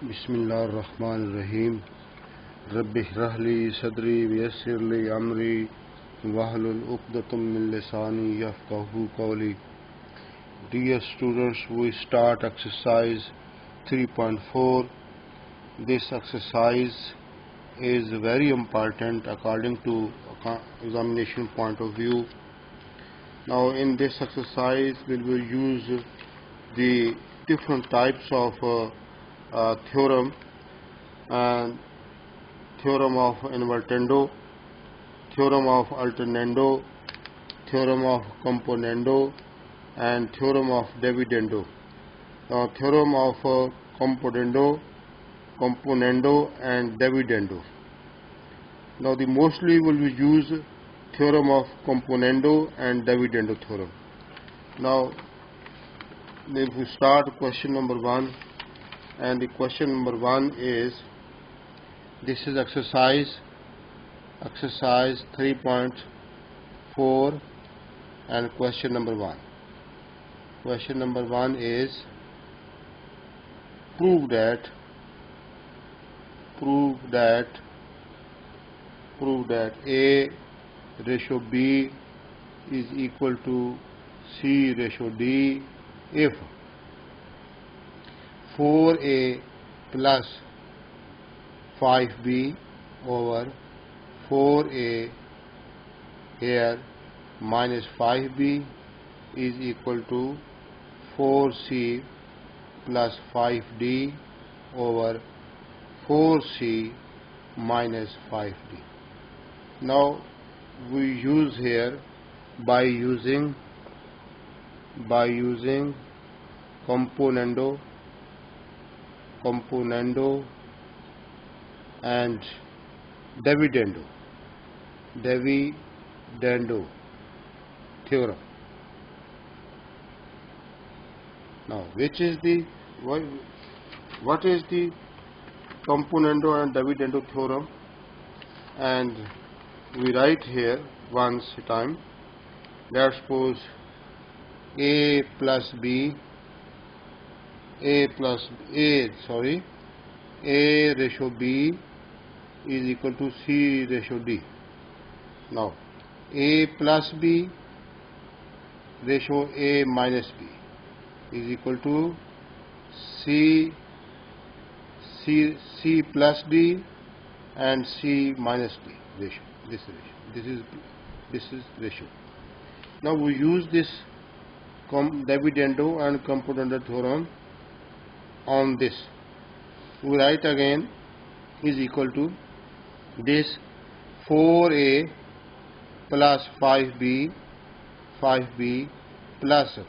बिस्मिल्लाहिर्रहमानिर्रहीम रब्बि इश्रह ली सदरी वयस्सिर ली अमरी वहलुल उक़दतम मिन लिसानी यफ़क़हू क़ौली. Dear students, we start exercise 3.4. This exercise is very important according to examination point of view. Now in this exercise we will use the different types of theorem, and theorem of invertendo, theorem of alternando, theorem of componendo, and theorem of dividendo. Now theorem of componendo, and dividendo. Now the mostly will we use theorem of componendo and dividendo theorem. Now if we start question number 1, and the question number 1 is, this is exercise 3.4, and question number 1. Question number 1 is, prove that A ratio B is equal to C ratio D if 4A plus 5B over 4A here minus 5B is equal to 4C plus 5D over 4C minus 5D. Now we use here by using componendo and dividendo theorem. Now what is the componendo and dividendo theorem? And we write here once a time. Let's suppose A ratio B is equal to C ratio D. Now A plus B ratio A minus B is equal to C plus D and C minus D ratio. This is ratio. Now we use this dividendo and componendo theorem on this. We write again is equal to this 4A plus 5B plus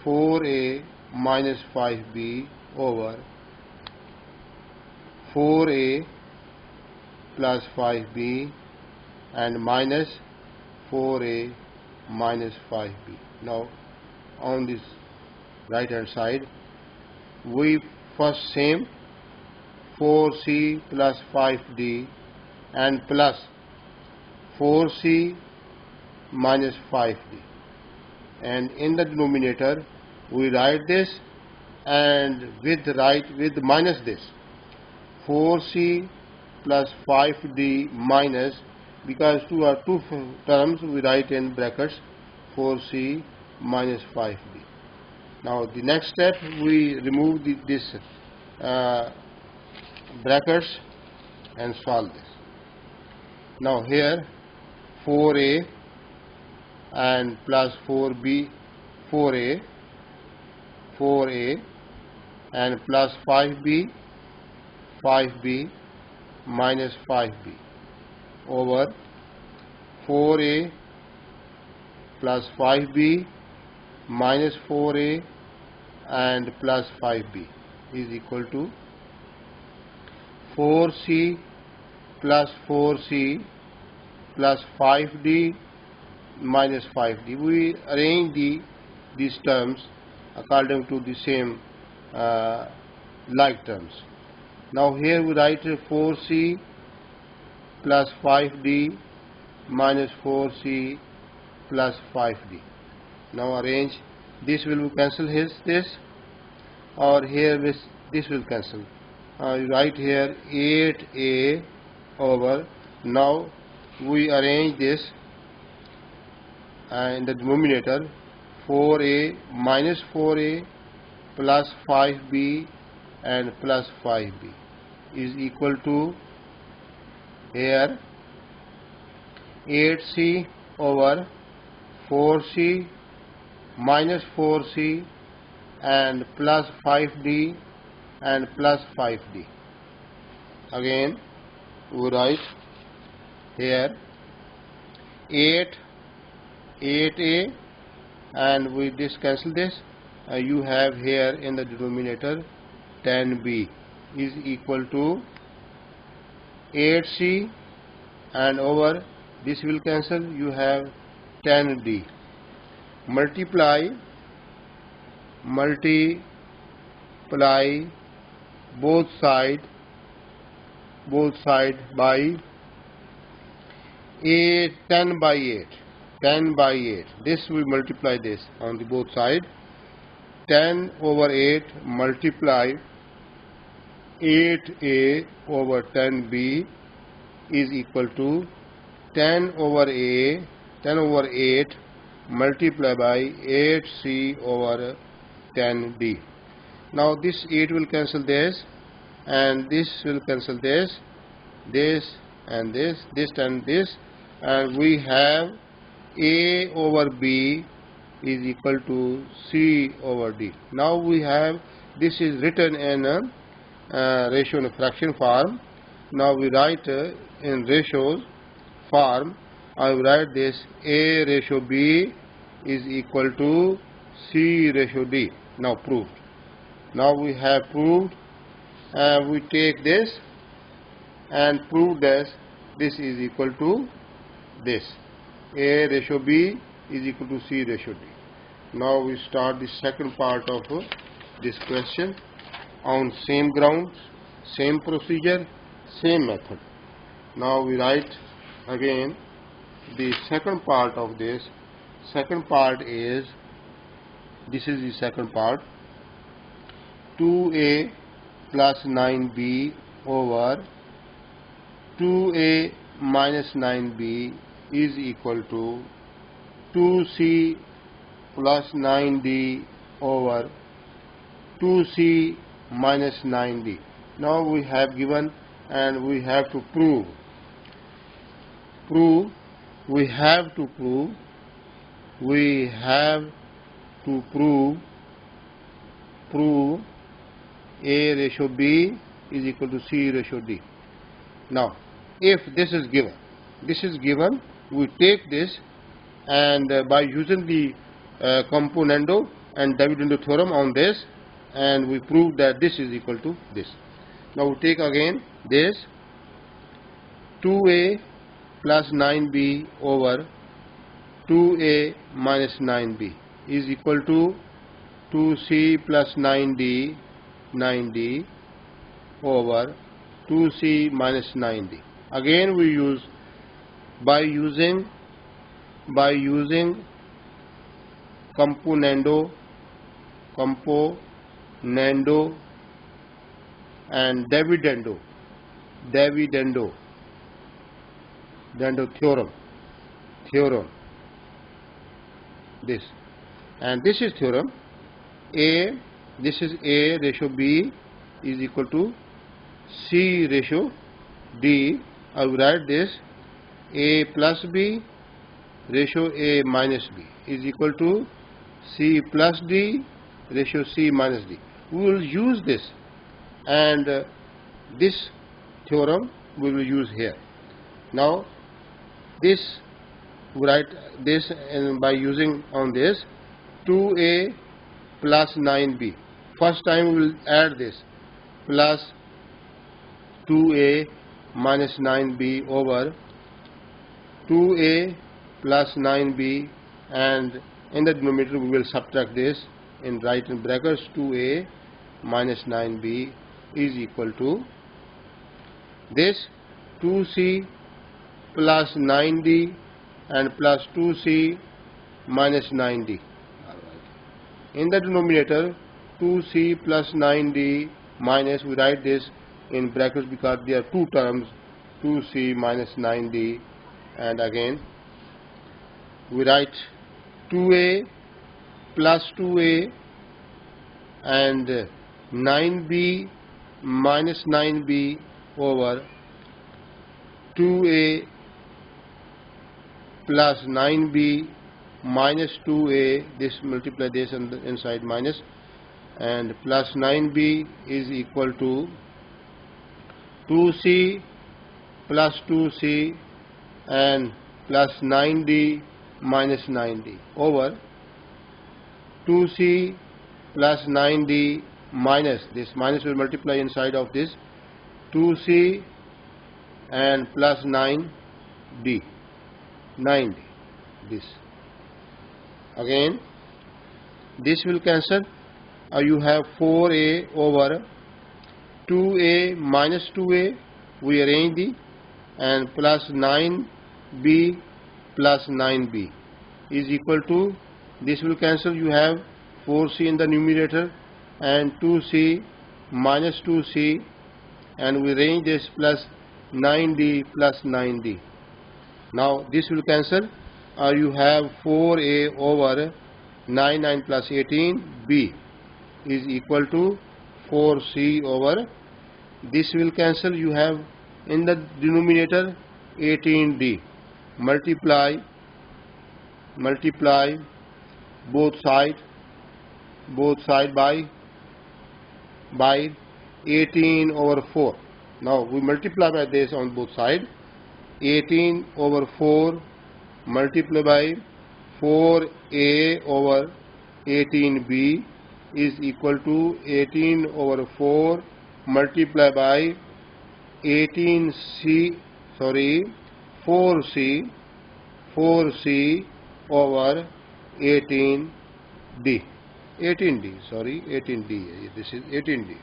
4A minus 5B over 4A plus 5B and minus 4A minus 5B. Now on this right hand side we first same 4C plus 5D and plus 4C minus 5D, and in the denominator we write this, and with minus this 4C plus 5D minus, because two terms we write in brackets 4C minus 5D. Now the next step, we remove this brackets and solve this. Now here 4A and plus 4A and plus 5B minus 5B over 4A plus 5B minus 4A and plus 5B is equal to 4C plus 4C plus 5D minus 5D. We arrange these terms according to the same like terms. Now here we write 4C plus 5D minus 4C plus 5D. Now arrange, this will cancel this, or here this will cancel. you write here 8a over. Now we arrange this in the denominator. 4a minus 4a plus 5b and plus 5b is equal to here 8c over 4c minus 4c and plus 5d and plus 5d. Again we write here 8a and we cancel this. You have here in the denominator 10b is equal to 8c and over this will cancel, you have 10d. Multiply both side by 10 by 8. This we multiply this on the both side. 10 over 8 multiply 8a over 10b is equal to 10 over 8 multiply by 8c over 10d. Now this 8 will cancel this and this will cancel this and this and this, and we have a over b is equal to c over d. Now we have this is written in ratio and fraction form. Now we write in ratios form. I will write this a ratio b is equal to c ratio d. Now proved. Now we have proved. We take this and prove that this is equal to this. A ratio b is equal to c ratio d. Now we start the second part of this question on same grounds, same procedure, same method. Now we write again the second part of this. Second part is, this is the second part, 2a plus 9b over 2a minus 9b is equal to 2c plus 9d over 2c minus 9d. Now we have given and we have to prove. We have to prove a ratio b is equal to c ratio d. Now if this is given, we take this and by using the componendo and dividendo theorem on this, and we prove that this is equal to this. Now we take again this 2a plus 9b over 2a minus 9b is equal to 2c plus 9d over 2c minus 9d. Again we use by using componendo and dividendo theorem. This and this is theorem a. This is a ratio b is equal to c ratio d. I will write this a plus b ratio a minus b is equal to c plus d ratio c minus d. We will use this, and this theorem we will use here. Now this, we write this, and by using on this 2a plus 9b, first time we will add this plus 2a minus 9b over 2a plus 9b, and in the denominator we will subtract this and write in brackets 2a minus 9b is equal to this 2c plus 9d and plus 2c minus 9d. In the denominator 2c plus 9d minus, we write this in brackets because there are two terms, 2c minus 9d, and again we write 2a plus 2a and 9b minus 9b over 2a plus 9b minus 2a, this multiply this and inside minus, and plus 9b is equal to 2c plus 2c and plus 9d minus 9d over 2c plus 9d minus, this minus will multiply inside of this, 2c and plus 9d, this. Again this will cancel. You have 4a over 2a minus 2a, we arrange the, and plus 9b plus 9b is equal to, this will cancel, you have 4c in the numerator and 2c minus 2c, and we arrange this plus 9d plus 9d. Now this will cancel. You have 4a over 9 plus 18b is equal to 4c over, this will cancel, you have in the denominator 18d, multiply both side by 18 over 4. Now we multiply by this on both sides, 18 over 4 multiply by 4a over 18b is equal to 18 over 4 multiply by 4c over 18d, this is 18d.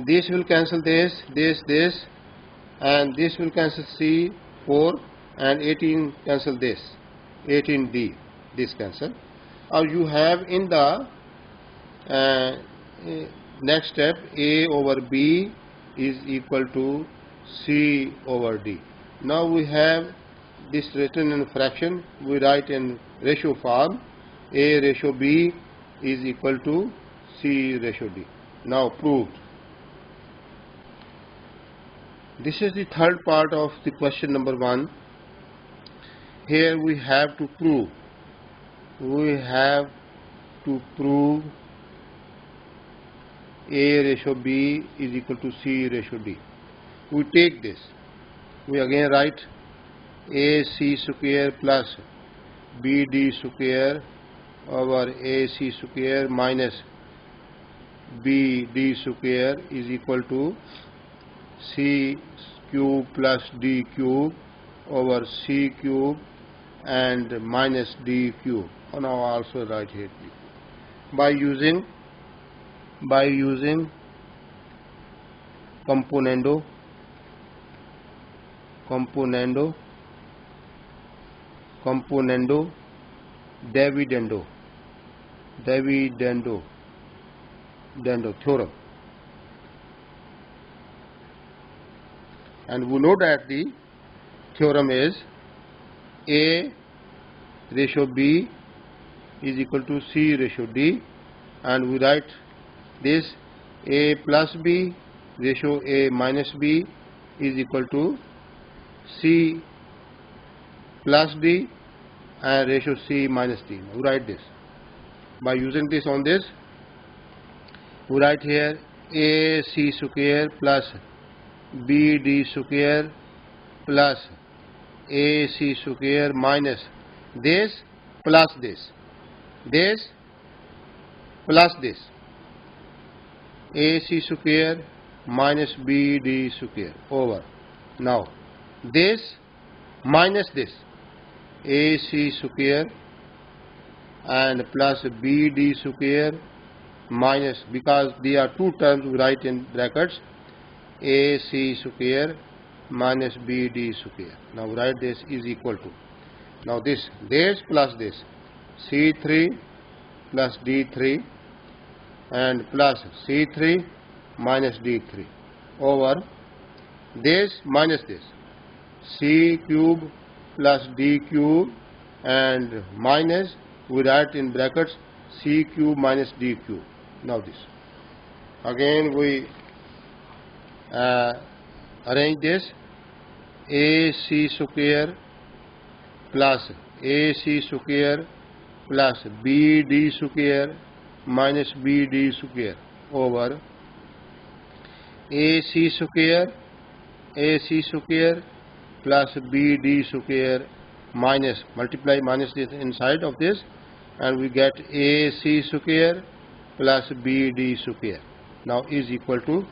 This will cancel this, and this will cancel c, 4, and 18 cancel this, 18d, this cancel. You have in the next step, a over b is equal to c over d. Now we have this written in fraction, we write in ratio form, a ratio b is equal to c ratio d. Now proved. This is the third part of the question number 1. Here we have to prove. A ratio b is equal to c ratio d. We take this. We again write ac square plus bd square over ac square minus bd square is equal to c cube plus d cube over c cube and minus d cube. Now also write here by using componendo dividendo theorem, and we know that the theorem is a ratio b is equal to c ratio d, and we write this a plus b ratio a minus b is equal to c plus d and ratio c minus d. We write this by using this on this. We write here a c square plus b d square plus a c square minus this plus this plus this a c square minus b d square over, now this minus this a c square and plus b d square minus, because there are two terms we write in brackets, a c square minus b d square. Now write this is equal to, now this plus this c3 plus d3 and plus c3 minus d3 over this minus this, c cube plus d cube and minus, we write in brackets c cube minus d cube. Now this again we arrange this, ac square plus ac square plus bd square minus bd square over ac square plus bd square minus, multiply minus this inside of this, and we get ac square plus bd square. Now is equal to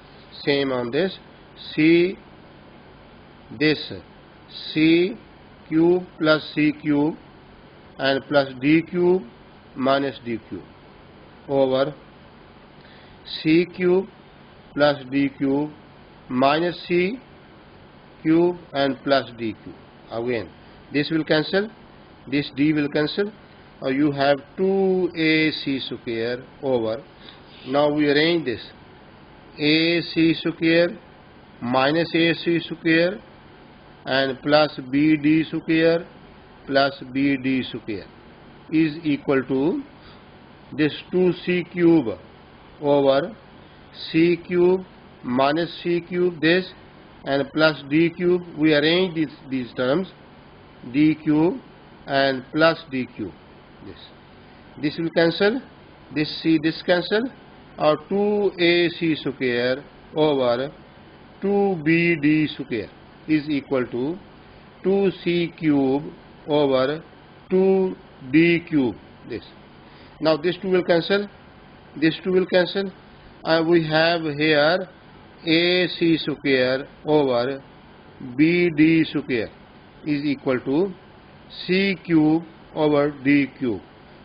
same on this, c cube plus c cube and plus d cube minus d cube over c cube plus d cube minus c cube and plus d cube. Again this will cancel, this d will cancel, or you have 2ac square over, now we arrange this, ac square minus ac square and plus bd square plus bd square is equal to this 2c cube over c cube minus c cube this and plus d cube. We arrange these terms, d cube and plus d cube. This will cancel, this cancel, or 2ac square over 2bd square is equal to 2c cube over 2d cube. This. Now this 2 will cancel, this 2 will cancel, and we have here ac square over bd square is equal to c cube over d cube.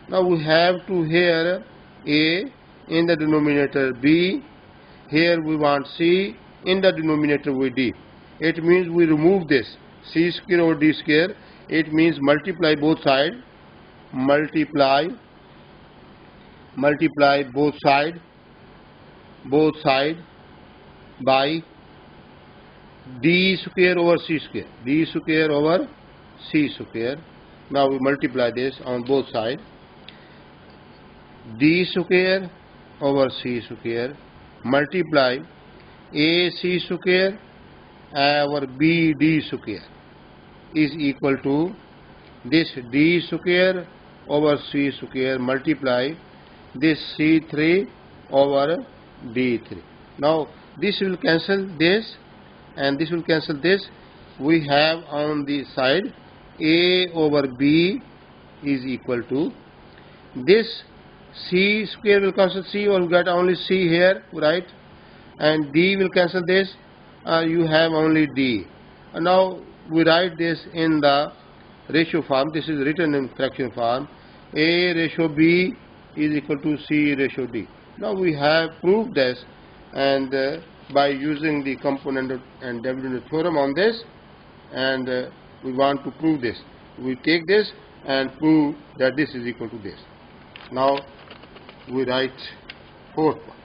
Now we have to here a in the denominator, b here we want c, in the denominator with d. It means we remove this c square over d square. It means multiply both sides, multiply both side by d square over c square, d square over c square. Now we multiply this on both sides, d square over c square multiply ac square over bd square is equal to this d square over c square multiply this c3 over d3. Now this will cancel this and this will cancel this. We have on the side a over b is equal to this c square will cancel c, or we got only c here, right? And d will cancel this, you have only d. And now we write this in the ratio form. This is written in fraction form, a ratio b is equal to c ratio d. Now we have proved this, and by using the component and dividend theorem on this, and we want to prove this. We take this and prove that this is equal to this. Now we write fourth one.